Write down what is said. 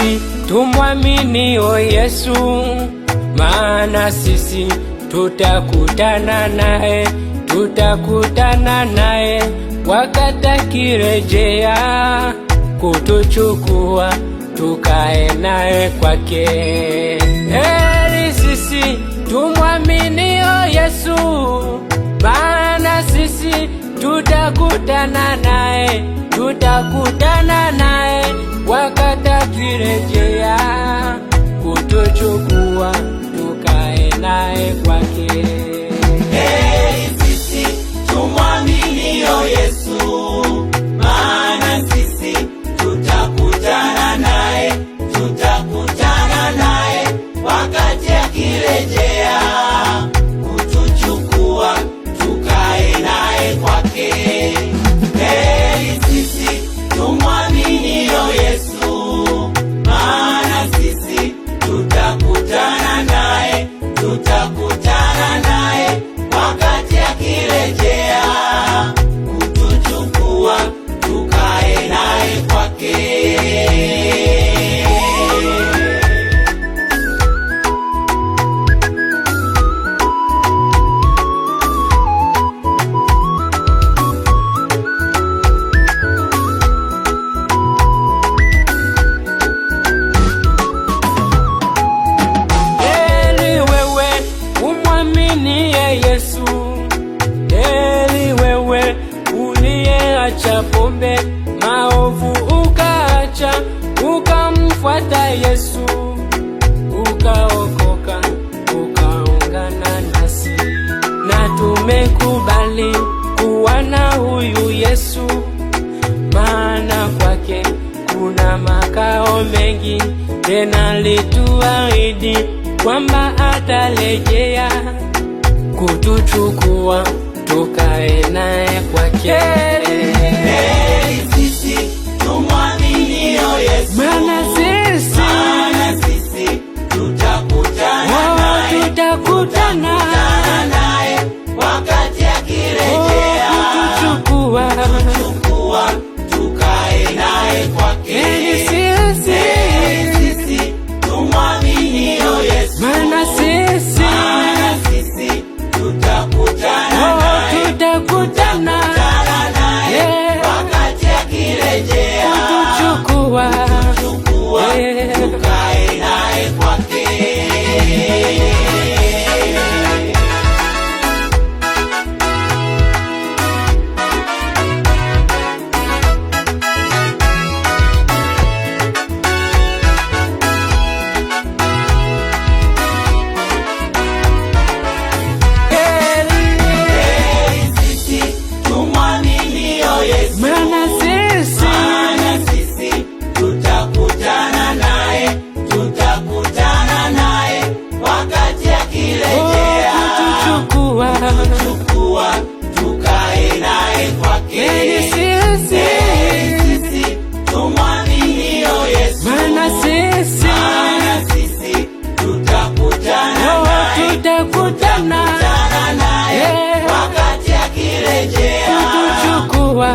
sisi tumwaminio Yesu, maana sisi tutakutana naye wakati akirejea kutuchukua tukae naye kwake. Heri sisi tumwaminio Yesu, maana sisi tutakutana naye wakati akirejea kutuchukua tukae naye kwake. Heri sisi tumwaminio Yesu, maana sisi tutakutana naye wakati akirejea kutuchukua tukae naye kwake. Heri sisi tumwaminio Yesu, maana sisi tutakutana naye wakati akirejea kutuchukua tukae naye kwake. Yesu, heri wewe uliyeacha pombe maovu ukaacha ukamfuata Yesu, ukaokoka ukaungana nasi, na tumekubali kuwa na huyu Yesu, maana kwake kuna makao mengi, tena lituahidi kwamba atarejea kutuchukua tukae naye kwake. Heri sisi tumwaminio Yesu, maana sisi tutakutana naye wakati akirejea kutuchukua tukae naye kwake. Heri sisi tumwaminio Yesu, maana sisi tutakutana naye wakati akirejea kutuchukua tukae naye kwake. maana sisi tutakutana naye wakati akirejea kutuchukua tukae naye kwake. Sisi tumwaminio Yesu, maana sisi tutakutana naye wakati akirejea kutuchukua